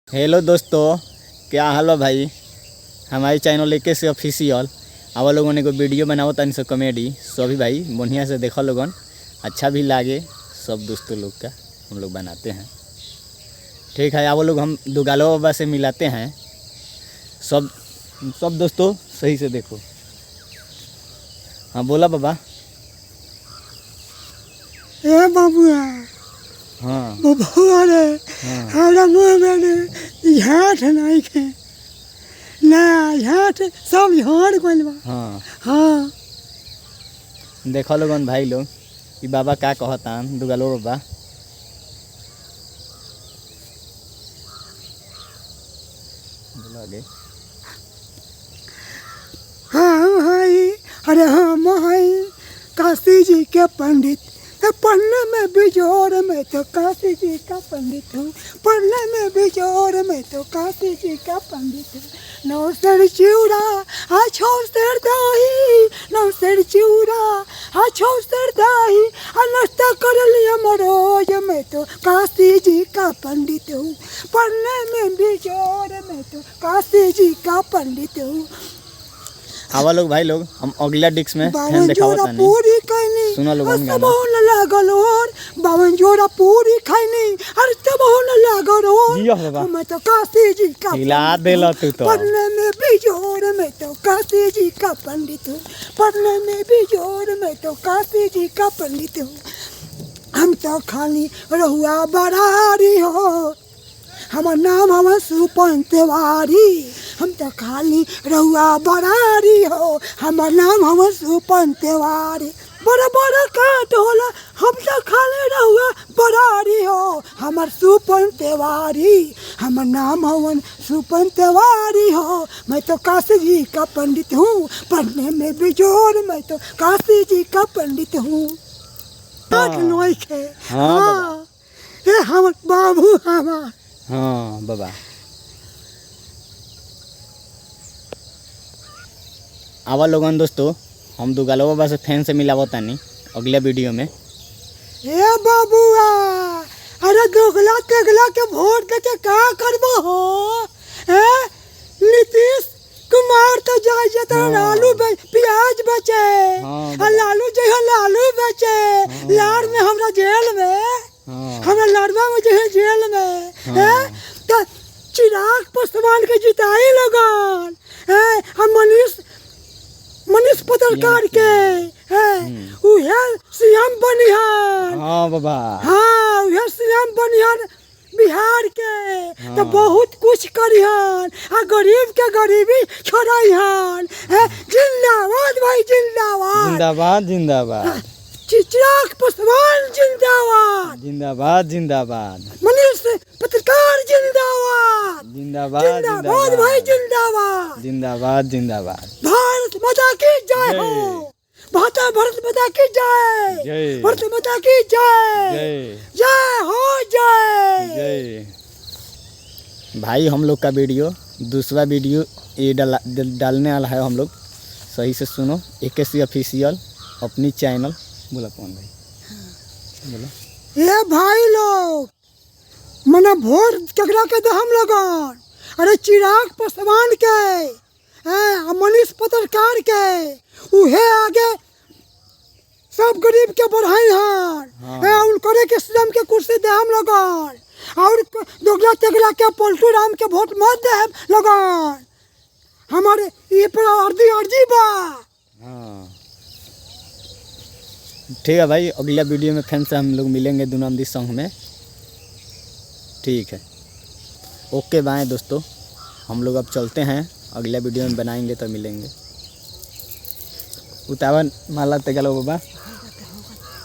Hello दोस्तों, क्या हाल है भाई। हमारे चैनल लेके से ऑफिशियल आवा लोगों ने को वीडियो बनाओ तनी से कॉमेडी सभी भाई बढ़िया से देखो लोगन, अच्छा भी लागे सब दोस्तों लोग का हम लोग बनाते हैं। ठीक है, आवो लोग हम दुगालो बाबा से मिलाते हैं। सब दोस्तों सही से देखो। हाँ बोला बाबा। ए बाबुआ, हाँ बबुआ रे, हाँ हमरा मुँह में झाट नहीं खे ना, झाट सब झाड़ गइल बा। हाँ हाँ देखो लोगन भाई लोग कि बाबा का कहता दुगालो बाबा। बोला आगे। हाँ हाई, अरे हम हाई काशी जी के पंडित, पढ़ने में बिजोर में तो काशी जी का पंडित हूँ, पढ़ने में बिजोर में तो काशी जी का पंडित हूँ। नौ सेर चिउरा आ छौ सेर दही, नौ सेर चिउरा आ छौ सेर दही, आ नाश्ता कर लिया मरोज में तो काशी जी का पंडित हूँ, पढ़ने में बिजोर में तो काशी जी का पंडित हूँ। आवा लोग भाई लोग हम अगला डिस्क में फैन बावन दिखावत जोड़ा तानी। पूरी खैनी, सुना लोगन सब गाना। होने लागल और बावन जोड़ा पूरी खैनी, अरे सब होने लागल और जियो बाबा। मैं तो काशी जी का हिला पंडित देला हूँ, तू तो। पढ़ने में बिजोर में तो काशी जी का पंडित हूँ, पढ़ने में बिजोर में तो काशी जी का पंडित हूँ। हम तो खाली रहुआ बरारी हो, हमार नाम हमार सुपन तिवारी, हम तो खाली रहुआ बरारी हो, हमार नाम हमार सुपन तिवारी। बड़ा बड़ा काट होला, हम तो खाली रहुआ बरारी हो, हमार सुपन तिवारी, हमार नाम हवन सुपन तिवारी हो। मैं तो काशी जी का पंडित हूँ, पढ़ने में बिजोर मैं तो काशी जी का पंडित हूँ। हाँ ये हम बाबू हमार। हाँ बाबा। आवा लोगन दोस्तों हम दुगालो बाबा से फैन से मिलावत तानी अगले वीडियो में। ए बाबुआ, अरे दोगला तेगला के वोट देके का करबो हो? नीतीश कुमार तो जाय जता हाँ। आलू प्याज बेचे, हाँ आ लालू जे है लालू बेचे, लाड़ में हमरा जेल में, हाँ हमरा लाडवा में जे है जेल में, हाँ। तो चिराग पासवान के जिताई लगन, हम मनीष पत्रकार के उहे सीएम बनिहार। हाँ बाबा। हाँ उहे सीएम बनिहार बिहार के। तो बहुत कुछ करिहान, आ गरीब के गरीबी छोड़ाइहान। जिंदाबाद भाई जिंदाबाद, जिंदाबाद जिंदाबाद चिराग पासवान जिंदाबाद, जिंदाबाद जिंदाबाद मनीष पत्रकार जिंदाबाद, जिंदाबाद जिंदाबाद भाई जिंदाबाद। जिंदाबाद जिंदाबाद। भारत माता की जय हो, भारत माता की जय, जय। भारत माता की जय, जय जय हो जय। जय। भाई हम लोग का वीडियो दूसरा वीडियो ये डालने वाला है, हम लोग सही से सुनो। AKC ऑफिशियल अपनी चैनल। बोला कौन भाई बोला। ये भाई लोग मना वोट केकरा के दे हम लोगन? अरे चिराग पासवान के, मनीष पत्रकार के, उहे आगे सब गरीब के बढ़ाई हन। हाँ। उनकरे के सीएम के कुर्सी दे हम लोगन, और दोगला तेगला के पलटू राम के वोट मत दे हम लोगन। हमारे ये पर अर्जी बा। हाँ ठीक है भाई, अगला वीडियो में फिर से हम लोग मिलेंगे दुनामदी सॉन्ग में। ठीक है, ओके बाय दोस्तों। हम लोग अब चलते हैं, अगला वीडियो में बनाएंगे तो मिलेंगे। उतावन माला तेगलो बाबा।